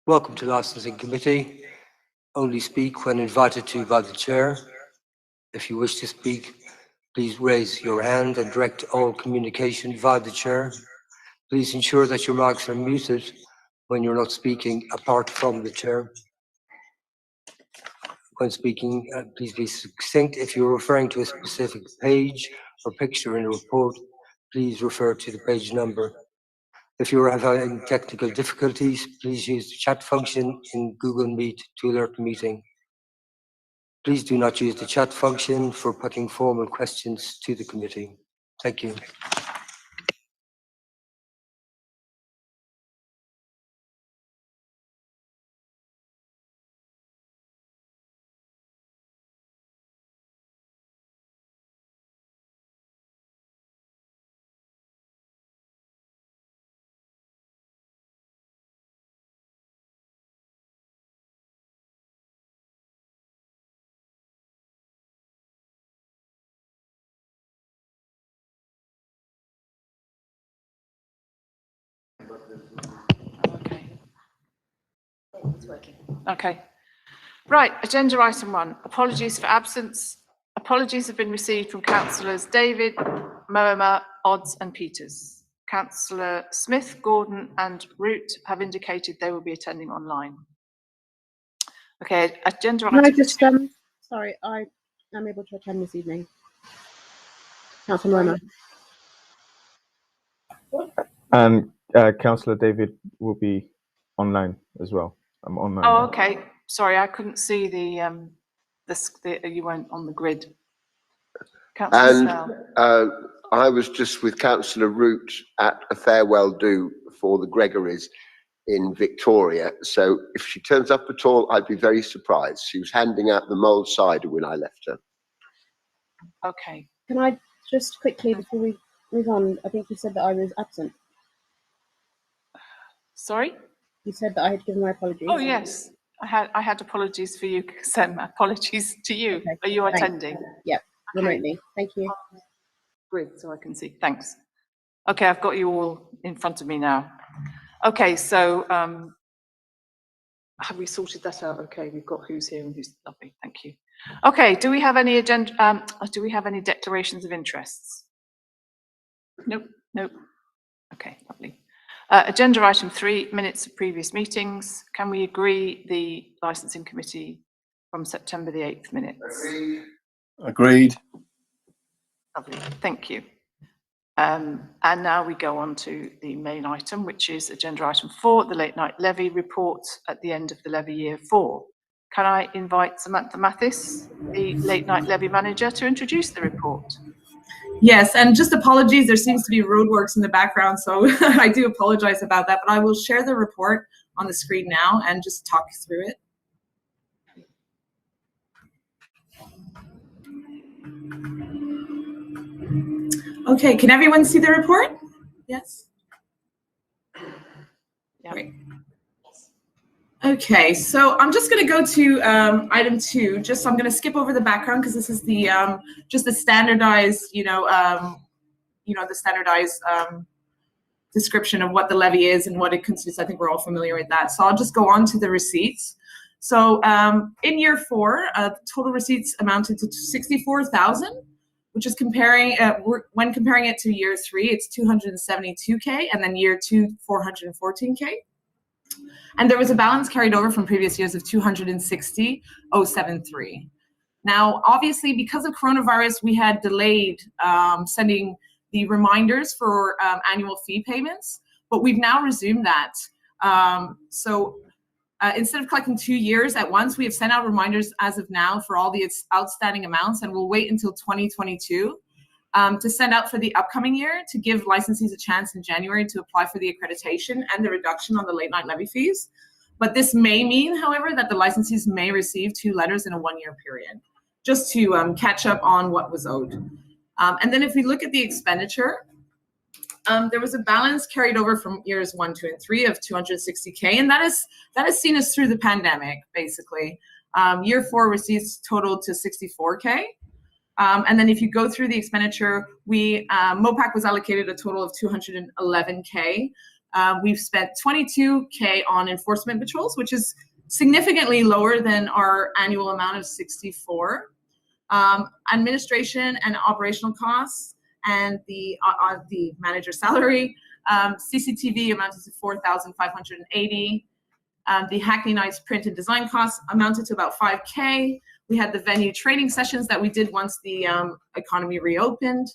Welcome to Licensing Committee. Only speak when invited to by the Chair. If you wish to speak, please raise your hand and direct all communication via the Chair. Please ensure that your mics are muted when you're not speaking apart from the Chair. When speaking, please be succinct. If you're referring to a specific page or picture in a report, please refer to the page number. If you are having technical difficulties, please use the chat function in Google Meet to alert the meeting. Please do not use the chat function for putting formal questions to the committee. Thank you. Okay. Right, agenda item 1, apologies for absence. Apologies have been received from councillors David, Moema, Odds and Peters. Councillor Smith, Gordon and Root have indicated they will be attending online. Okay, agenda item. Can I just, sorry, I am able to attend this evening. Councillor Moema. And Councillor David will be online as well. I'm online. Oh, now. okay. Sorry, I couldn't see the you weren't on the grid. Councillor And I was just with Councillor Root at a farewell do for the Gregories in Victoria. So if she turns up at all, I'd be very surprised. She was handing out the mulled cider when I left her. Okay. Can I just quickly, before we move on, I think you said that I was absent. Sorry? You said that I had given my apologies. Oh, yes. I had apologies for you, Sam. Apologies to you. Okay. Are you Thanks. attending? Yep, Okay. remotely. Thank you. Grid, so I can see. Thanks. Okay, I've got you all in front of me now. Okay, so have we sorted that out? Okay, we've got who's here and who's lovely. Thank you. Okay, do we have any agenda? Do we have any declarations of interests? Nope. Nope. Okay, lovely. Agenda item 3, minutes of previous meetings. Can we agree the licensing committee from September the 8th minutes? Agreed. Lovely, thank you. And now we go on to the main item, which is agenda item 4, the late night levy report at the end of the levy year 4. Can I invite Samantha Mathis, the late night levy manager, to introduce the report? Yes, and just apologies, there seems to be roadworks in the background, so I do apologize about that, but I will share the report on the screen now and just talk through it. Okay, can everyone see the report? Yes? Yeah. Great. Okay, so I'm just going to go to item 2. I'm going to skip over the background because this is the just the standardized, the standardized description of what the levy is and what it consists. I think we're all familiar with that. So I'll just go on to the receipts. So in year 4, total receipts amounted to 64,000, which is comparing when comparing it to year 3, it's 272K, and then year 2, 414K. And there was a balance carried over from previous years of 260,073. Now, obviously, because of coronavirus, we had delayed sending the reminders for annual fee payments, but we've now resumed that. Instead of collecting 2 years at once, we have sent out reminders as of now for all the outstanding amounts, and we'll wait until 2022 to send out for the upcoming year to give licensees a chance in January to apply for the accreditation and the reduction on the late night levy fees. But this may mean, however, that the licensees may receive 2 letters in a 1-year period, just to catch up on what was owed. And then if we look at the expenditure, there was a balance carried over from years 1, 2, and 3 of 260K, and that is seen as through the pandemic, basically. Year 4 receipts totaled to 64K. And then if you go through the expenditure, MOPAC was allocated a total of 211K, We've spent 22K on enforcement patrols, which is significantly lower than our annual amount of 64. Administration and operational costs and the manager salary, CCTV amounted to 4,580. The Hackney Nights print and design costs amounted to about 5K. We had the venue training sessions that we did once the economy reopened,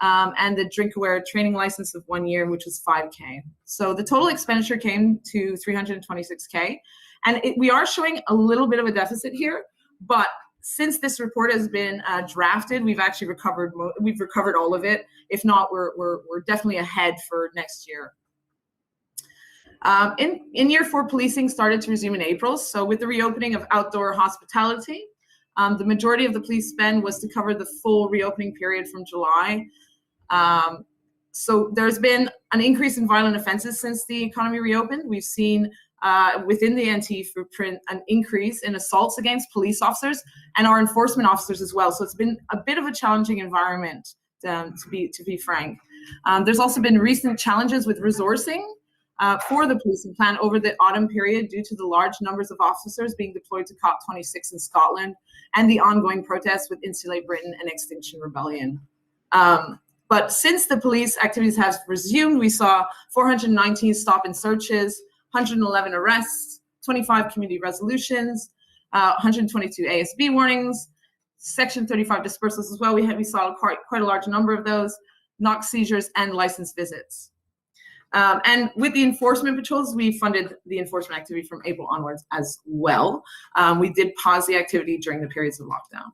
and the Drinkaware training license of 1 year, which was 5K. So the total expenditure came to 326K. And we are showing a little bit of a deficit here, but since this report has been drafted, we've actually recovered all of it. If not, we're definitely ahead for next year. In year 4, policing started to resume in April. So with the reopening of outdoor hospitality, the majority of the police spend was to cover the full reopening period from July. So there's been an increase in violent offenses since the economy reopened. We've seen within the NT footprint an increase in assaults against police officers and our enforcement officers as well. So it's been a bit of a challenging environment, to be frank. There's also been recent challenges with resourcing for the policing plan over the autumn period due to the large numbers of officers being deployed to COP26 in Scotland and the ongoing protests with Insulate Britain and Extinction Rebellion. But since the police activities have resumed, we saw 419 stop and searches, 111 arrests, 25 community resolutions, 122 ASB warnings, Section 35 dispersals as well. We saw quite a large number of those, knock seizures, and license visits. And with the enforcement patrols, we funded the enforcement activity from April onwards as well. We did pause the activity during the periods of lockdown.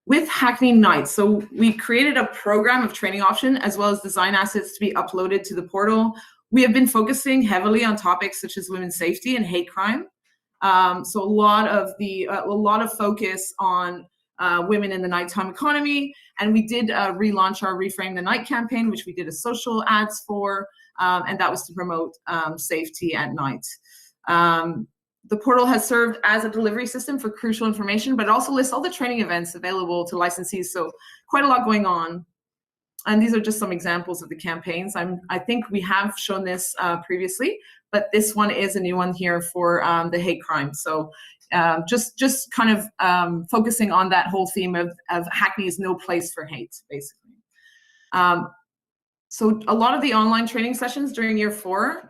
With Hackney Nights, so we created a program of training option as well as design assets to be uploaded to the portal. We have been focusing heavily on topics such as women's safety and hate crime. So a lot of focus on women in the nighttime economy, and we did relaunch our Reframe the Night campaign, which we did a social ads for, and that was to promote safety at night. The portal has served as a delivery system for crucial information, but it also lists all the training events available to licensees. So quite a lot going on. And these are just some examples of the campaigns. I think we have shown this previously, but this one is a new one here for the hate crime. So just kind of focusing on that whole theme of Hackney is no place for hate, basically. So a lot of the online training sessions during year 4,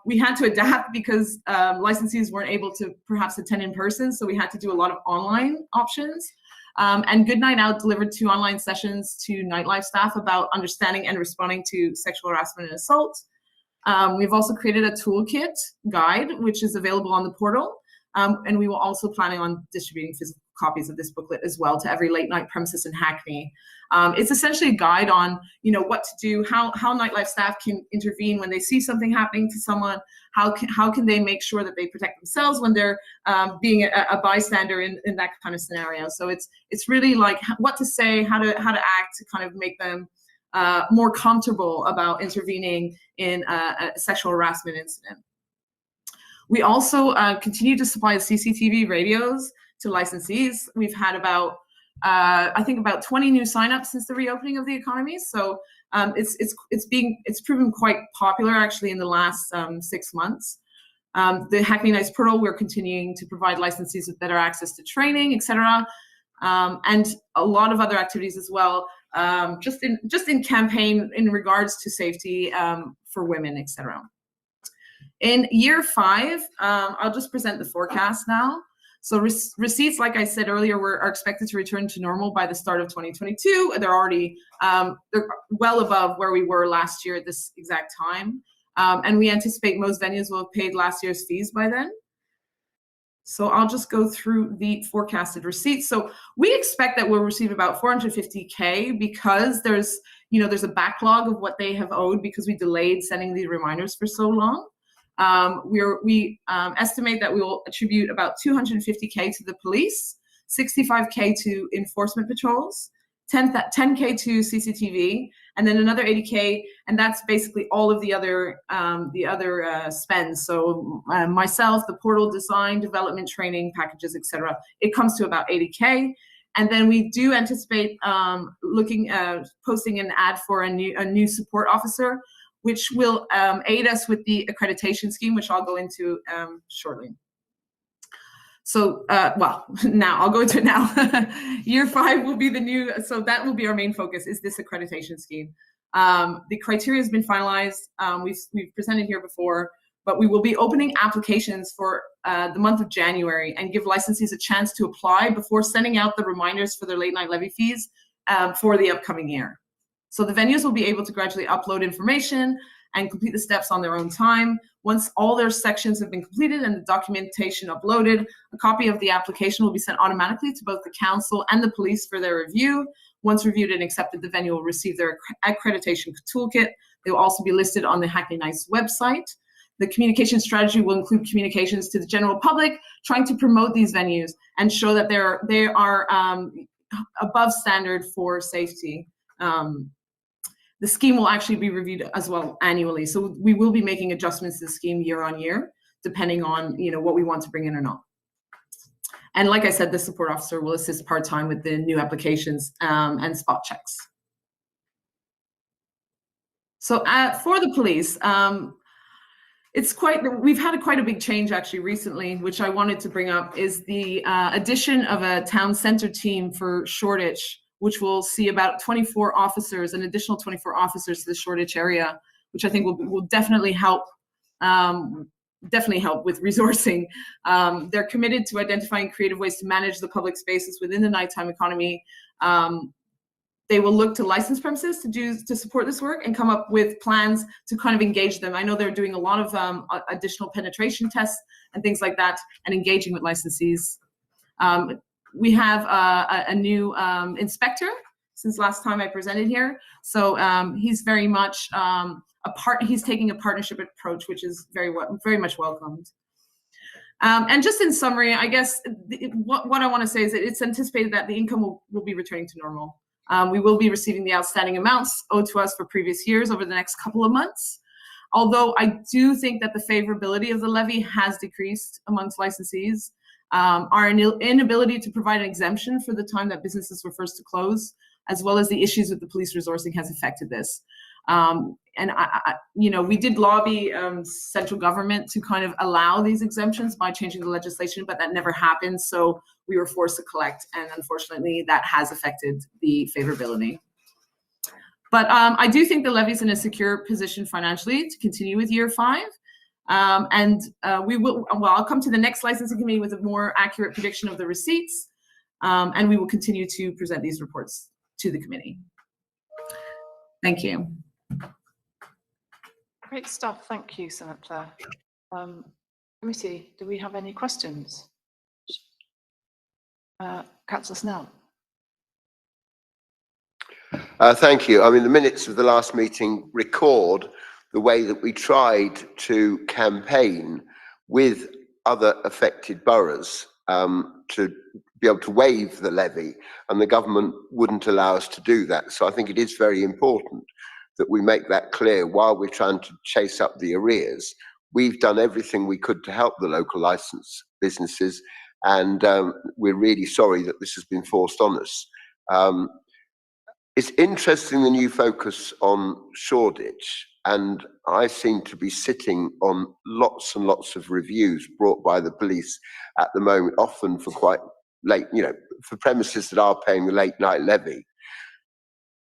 we had to adapt because licensees weren't able to perhaps attend in person. So we had to do a lot of online options. And Good Night Out delivered 2 online sessions to nightlife staff about understanding and responding to sexual harassment and assault. We've also created a toolkit guide, which is available on the portal. And we will also planning on distributing physical copies of this booklet as well to every late night premises in Hackney. It's essentially a guide on, what to do, how nightlife staff can intervene when they see something happening to someone, how can they make sure that they protect themselves when they're being a bystander in that kind of scenario. So it's really like what to say, how to act to kind of make them more comfortable about intervening in a sexual harassment incident. We also continue to supply CCTV radios to licensees. We've had about 20 new signups since the reopening of the economy. So it's proven quite popular actually in the last 6 months. The Hackney Nights portal, we're continuing to provide licensees with better access to training, etc. And a lot of other activities as well, just in campaign in regards to safety for women, etc. In year 5, I'll just present the forecast now. So receipts, like I said earlier, are expected to return to normal by the start of 2022. They're already they're well above where we were last year at this exact time. And we anticipate most venues will have paid last year's fees by then. So I'll just go through the forecasted receipts. So we expect that we'll receive about 450K because there's a backlog of what they have owed because we delayed sending the reminders for so long. We estimate that we will attribute about 250K to the police, 65K to enforcement patrols, 10K to CCTV, and then another 80K, and that's basically all of the other spends. So myself, the portal design, development, training, packages, etc. It comes to about 80K. And then we do anticipate posting an ad for a new support officer. which will aid us with the accreditation scheme, which I'll go into shortly. So, well, now I'll go into it now. Year 5 will be the new, so that will be our main focus, is this accreditation scheme. The criteria has been finalized. We've presented here before, but we will be opening applications for the month of January and give licensees a chance to apply before sending out the reminders for their late night levy fees for the upcoming year. So the venues will be able to gradually upload information and complete the steps on their own time. Once all their sections have been completed and the documentation uploaded, a copy of the application will be sent automatically to both the council and the police for their review. Once reviewed and accepted, the venue will receive their accreditation toolkit. They will also be listed on the Hackney Nice website. The communication strategy will include communications to the general public, trying to promote these venues and show that they are above standard for safety. The scheme will actually be reviewed as well annually. So we will be making adjustments to the scheme year on year, depending on what we want to bring in or not. And like I said, the support officer will assist part-time with the new applications and spot checks. So for the police, we've had quite a big change actually recently, which I wanted to bring up, is the addition of a town center team for Shoreditch, which will see about 24 officers, an additional 24 officers to the Shoreditch area, which I think will definitely help with resourcing. They're committed to identifying creative ways to manage the public spaces within the nighttime economy. They will look to licensed premises to support this work and come up with plans to kind of engage them. I know they're doing a lot of additional penetration tests and things like that, and engaging with licensees. We have a new inspector since last time I presented here. So he's very much he's taking a partnership approach, which is very much welcomed. And just in summary, I guess what I want to say is that it's anticipated that the income will be returning to normal. We will be receiving the outstanding amounts owed to us for previous years over the next couple of months. Although I do think that the favorability of the levy has decreased amongst licensees. Our inability to provide an exemption for the time that businesses were first to close, as well as the issues with the police resourcing, has affected this. And we did lobby central government to kind of allow these exemptions by changing the legislation, but that never happened. So we were forced to collect, and unfortunately that has affected the favorability. But I do think the levy's in a secure position financially to continue with year 5. I'll come to the next licensing committee with a more accurate prediction of the receipts, and we will continue to present these reports to the committee. Thank you. Great stuff. Thank you, Samantha. Committee, do we have any questions? Councillor Snell. Thank you. I mean, the minutes of the last meeting record the way that we tried to campaign with other affected boroughs to be able to waive the levy, and the government wouldn't allow us to do that. So I think it is very important that we make that clear while we're trying to chase up the arrears. We've done everything we could to help the local licensed businesses, and we're really sorry that this has been forced on us. It's interesting, the new focus on Shoreditch, and I seem to be sitting on lots and lots of reviews brought by the police at the moment, often for quite late, for premises that are paying the late night levy.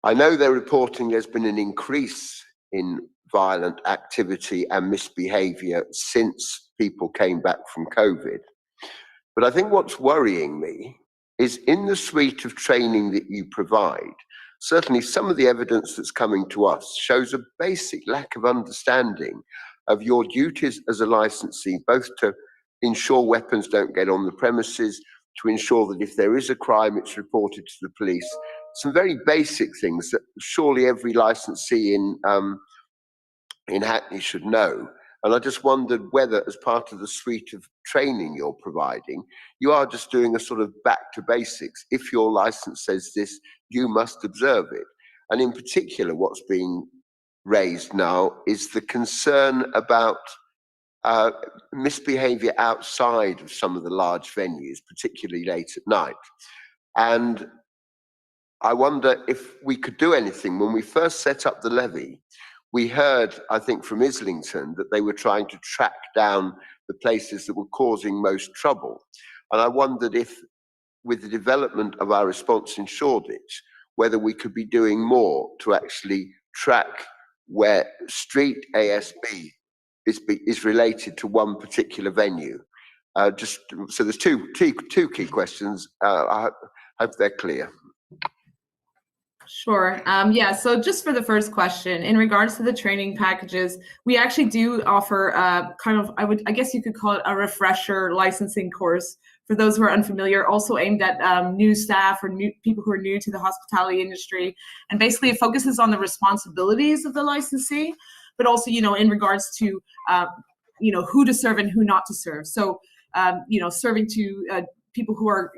I know they're reporting there's been an increase in violent activity and misbehaviour since people came back from COVID. But I think what's worrying me is, in the suite of training that you provide, certainly some of the evidence that's coming to us shows a basic lack of understanding of your duties as a licensee, both to ensure weapons don't get on the premises, to ensure that if there is a crime, it's reported to the police. Some very basic things that surely every licensee in Hackney should know. And I just wondered whether, as part of the suite of training you're providing, you are just doing a sort of back to basics. If your license says this, you must observe it. And in particular, what's being raised now is the concern about misbehaviour outside of some of the large venues, particularly late at night. And I wonder if we could do anything. When we first set up the levy, we heard, I think, from Islington that they were trying to track down the places that were causing most trouble. And I wondered if, with the development of our response in Shoreditch, whether we could be doing more to actually track where street ASB is related to one particular venue. So there's two key questions. I hope they're clear. Sure. Yeah, so just for the first question, in regards to the training packages, we actually do offer kind of, I guess you could call it a refresher licensing course for those who are unfamiliar, also aimed at new staff or new people who are new to the hospitality industry. And basically it focuses on the responsibilities of the licensee, but also, in regards to, who to serve and who not to serve. So, serving to people who are,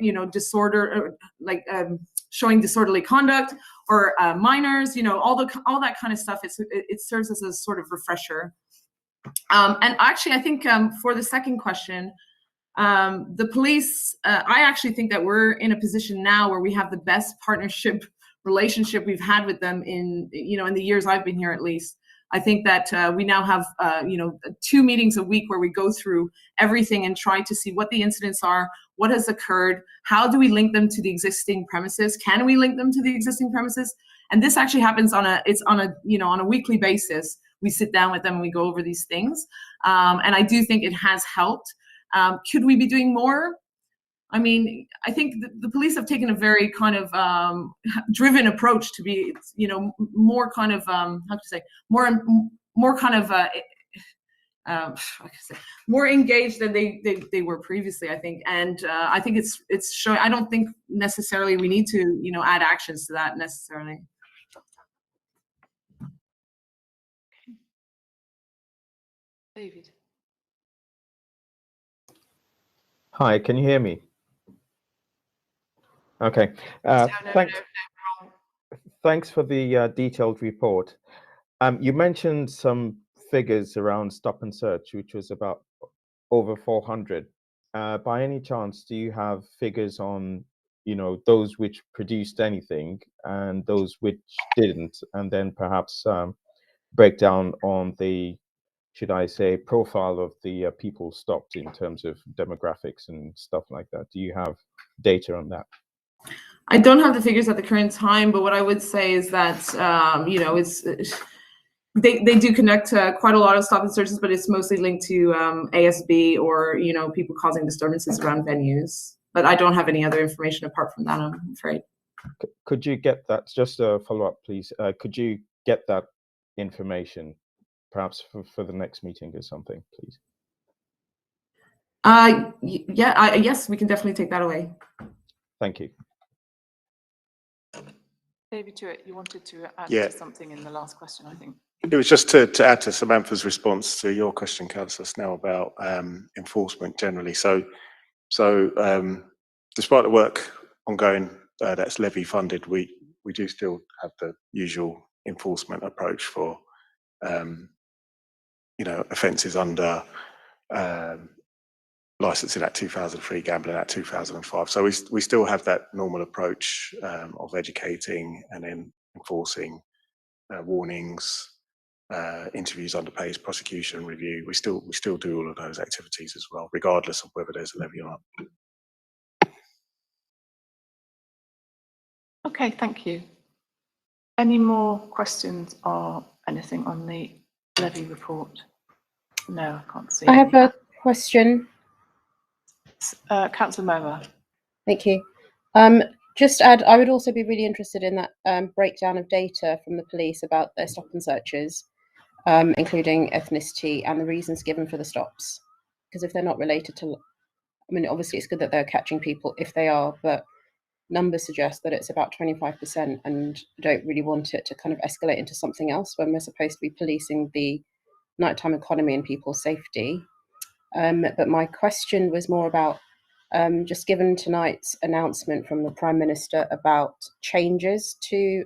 showing disorderly conduct, or minors, all that kind of stuff. It serves as a sort of refresher. And actually, I think for the second question, the police, I actually think that we're in a position now where we have the best partnership relationship we've had with them in the years I've been here, at least. I think that we now have 2 meetings a week where we go through everything and try to see what the incidents are, what has occurred, how do we link them to the existing premises, can we link them to the existing premises? And this actually happens on a weekly basis. We sit down with them and we go over these things. And I do think it has helped. Could we be doing more? I mean, I think the police have taken a very kind of driven approach to be, more kind of, more kind of, more engaged than they were previously, I think. And I think it's showing. I don't think necessarily we need to, add actions to that necessarily. David. Hi, can you hear me? Okay. Thanks for the detailed report. You mentioned some figures around stop and search, which was about over 400. By any chance, do you have figures on, those which produced anything and those which didn't, and then perhaps break down on the, should I say, profile of the people stopped in terms of demographics and stuff like that? Do you have data on that? I don't have the figures at the current time, but what I would say is that, they do conduct quite a lot of stop and searches, but it's mostly linked to ASB or, people causing disturbances around venues. But I don't have any other information apart from that, I'm afraid. Could you get that, just a follow-up, please? Could you get that information, perhaps for the next meeting or something, please? Yes, we can definitely take that away. Thank you. David Tuitt, you wanted to add Yeah. to something in the last question, I think. It was just to add to Samantha's response to your question, Councillor Snell, about enforcement generally. So despite the work ongoing that's levy funded, we do still have the usual enforcement approach for offences under Licensing Act 2003, Gambling Act 2005. So we still have that normal approach of educating and then enforcing warnings, interviews, underpays, prosecution, review. We still do all of those activities as well, regardless of whether there's a levy or not. Okay, thank you. Any more questions or anything on the levy report? No, I can't see. I have a question. Councillor Mower. Thank you. Just add, I would also be really interested in that breakdown of data from the police about their stop and searches, including ethnicity and the reasons given for the stops. Because if they're not related to, obviously it's good that they're catching people if they are, but numbers suggest that it's about 25%, and I don't really want it to kind of escalate into something else when we're supposed to be policing the nighttime economy and people's safety. But my question was more about, just given tonight's announcement from the Prime Minister about changes to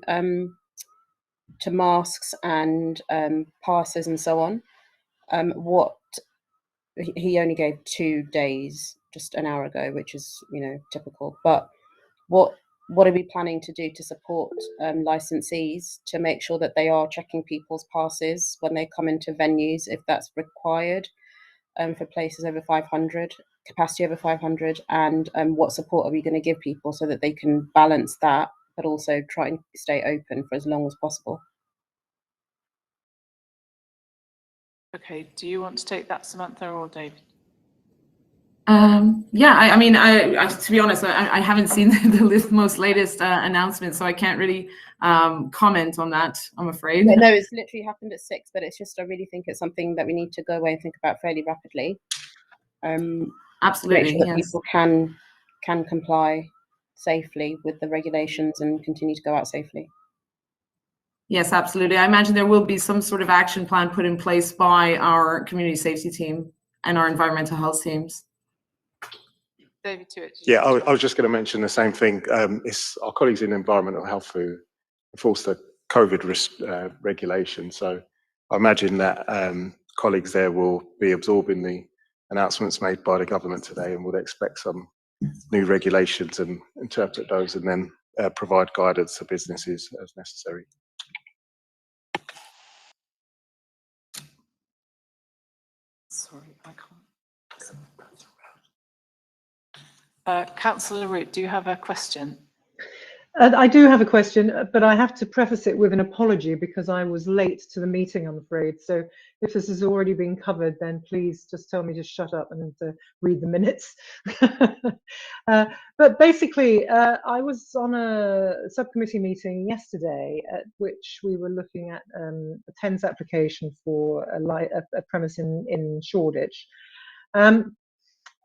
masks and passes and so on, what he only gave 2 days just an hour ago, which is typical. But what what are we planning to do to support licensees to make sure that they are checking people's passes when they come into venues, if that's required, for places over 500, capacity over 500, and what support are we going to give people so that they can balance that, but also try and stay open for as long as possible? Okay, do you want to take that, Samantha, or David? Yeah, I mean, I to be honest, I haven't seen the most latest announcement, so I can't really comment on that, I'm afraid. No, it's literally happened at 6, but it's just, I really think it's something that we need to go away and think about fairly rapidly. Absolutely, make sure that yes. people can comply safely with the regulations and continue to go out safely. Yes, absolutely. I imagine there will be some sort of action plan put in place by our community safety team and our environmental health teams. David Tewett. Yeah, I was just going to mention the same thing. It's our colleagues in environmental health who enforce the COVID regulation. So I imagine that colleagues there will be absorbing the announcements made by the government today and would expect some new regulations and interpret those and then provide guidance to businesses as necessary. Sorry, I can't. Councillor Root, do you have a question? I do have a question, but I have to preface it with an apology because I was late to the meeting, I'm afraid. So if this has already been covered, then please just tell me to shut up and to read the minutes. But basically, I was on a subcommittee meeting yesterday at which we were looking at a TENS application for a premise in Shoreditch.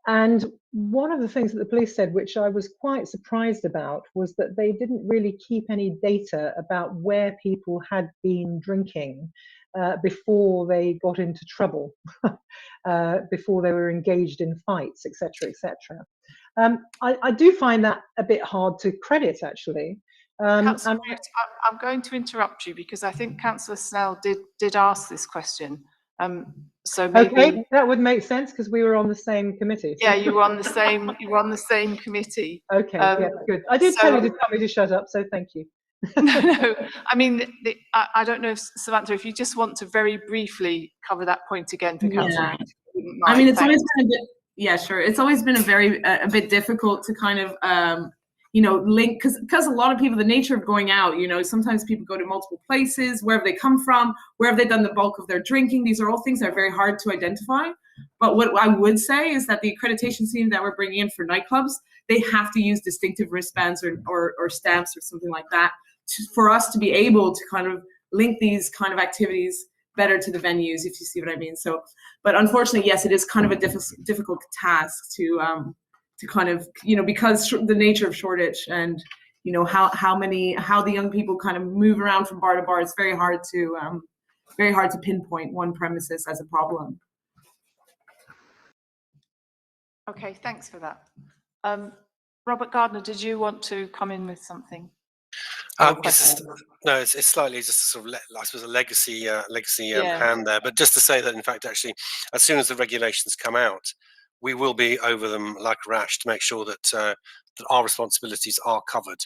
And one of the things that the police said, which I was quite surprised about, was that they didn't really keep any data about where people had been drinking before they got into trouble, before they were engaged in fights, etc., etc. I do find that a bit hard to credit, actually. Councillor Root, I'm going to interrupt you because I think Councillor Snell did ask this question. So maybe, okay, that would make sense because we were on the same committee. Yeah, you were on the same committee. Okay, yeah, good. I did tell you to tell me to shut up, so thank you. No, I mean, I don't know if Samantha, if you just want to very briefly cover that point again for Councillor. Yeah. I mean, it's always been a bit, yeah, sure. It's always been a bit difficult to kind of link, because a lot of people, the nature of going out, sometimes people go to multiple places, wherever they come from, where have they done the bulk of their drinking. These are all things that are very hard to identify. But what I would say is that the accreditation team that we're bringing in for nightclubs, they have to use distinctive wristbands or stamps or something like that for us to be able to kind of link these kind of activities better to the venues, if you see what I mean. So, but unfortunately, yes, it is kind of a difficult task to kind of, because the nature of Shoreditch and, how the young people kind of move around from bar to bar, it's very hard to pinpoint one premises as a problem. Okay, thanks for that. Robert Gardner, did you want to come in with something? No, it's slightly just a sort of, I suppose, a legacy hand there. But just to say that, in fact, actually, as soon as the regulations come out, we will be over them like a rash to make sure that that our responsibilities are covered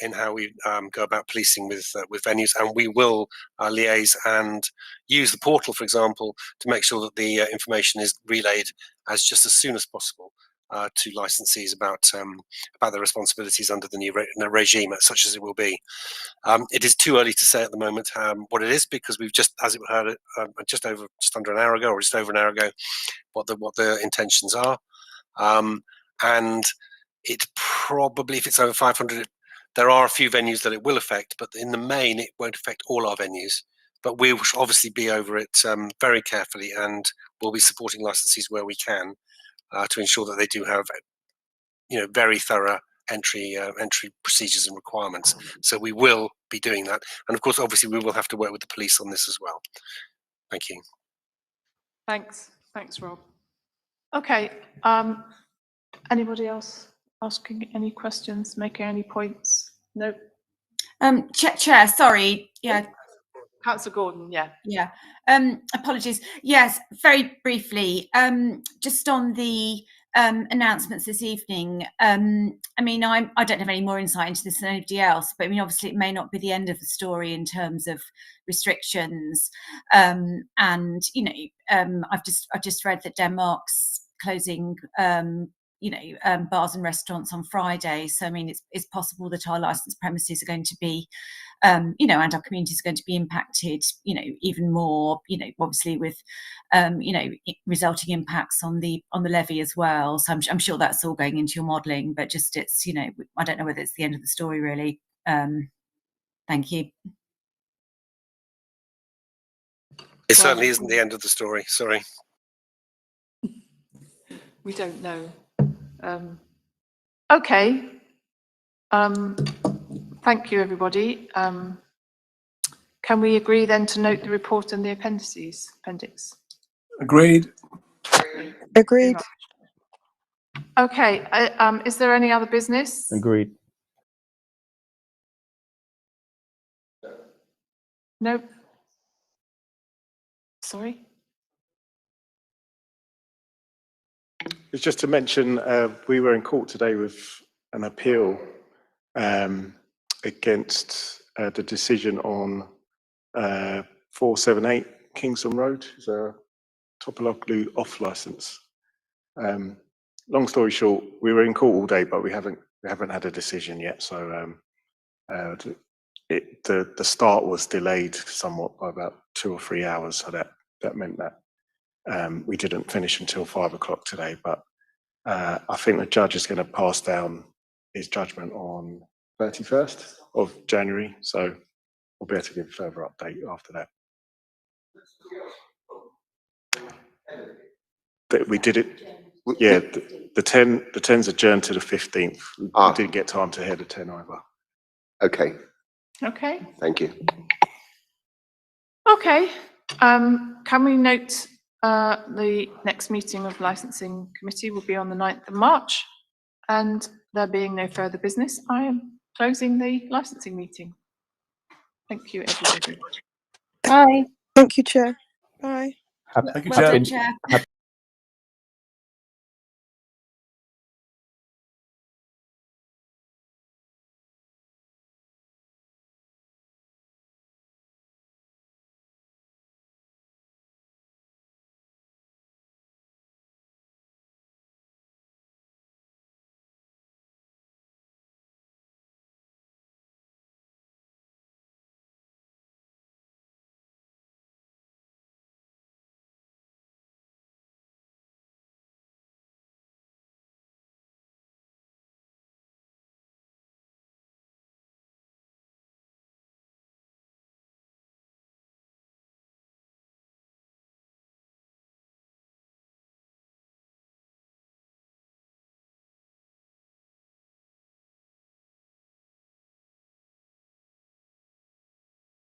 in how we go about policing with venues, and we will liaise and use the portal, for example, to make sure that the information is relayed as soon as possible to licensees about their responsibilities under the new regime, such as it will be. It is too early to say at the moment what it is, because we've just, as it heard, just under an hour ago, or just over an hour ago, what the intentions are, and it probably, if it's over 500, there are a few venues that it will affect, but in the main, it won't affect all our venues. But we will obviously be over it very carefully, and we'll be supporting licensees where we can to ensure that they do have, very thorough entry procedures and requirements. So we will be doing that, and of course, obviously, we will have to work with the police on this as well. Thank you. Thanks, Rob. Okay, anybody else asking any questions, making any points? No. Chair, sorry. Yeah. Councillor Gordon, yeah. Yeah. Apologies. Yes, very briefly. Just on the announcements this evening. I mean, I don't have any more insight into this than anybody else, but I mean, obviously, it may not be the end of the story in terms of restrictions. And you know, I've just read that Denmark's closing. Bars and restaurants on Friday. So I mean, it's possible that our licensed premises are going to be, and our communities are going to be impacted, even more, obviously with, resulting impacts on the levy as well. So I'm sure that's all going into your modelling, but just it's, I don't know whether it's the end of the story really. Thank you. It certainly isn't the end of the story. Sorry. We don't know. Okay. Thank you, everybody. Can we agree then to note the report and the appendix? Agreed. Agreed. Okay. Is there any other business? Agreed. No. Sorry. It's just to mention, we were in court today with an appeal against the decision on 478 Kingston Road. It's a Topologlu off license. Long story short, we were in court all day, but we haven't had a decision yet. So the start was delayed somewhat by about 2 or 3 hours. So that meant that we didn't finish until 5 o'clock today, but I think the judge is going to pass down his judgment on 31st of January, so we'll be able to give a further update after that. We did it, yeah, the 10's adjourned to the 15th. We didn't get time to hear the 10 either. Okay, Okay. thank you. Okay. Can we note the next meeting of licensing committee will be on the 9th of March, and there being no further business, I am closing the licensing meeting. Thank you, everybody. Bye. Thank you, Chair. Bye. Thank you, Well Chair. done, Chair.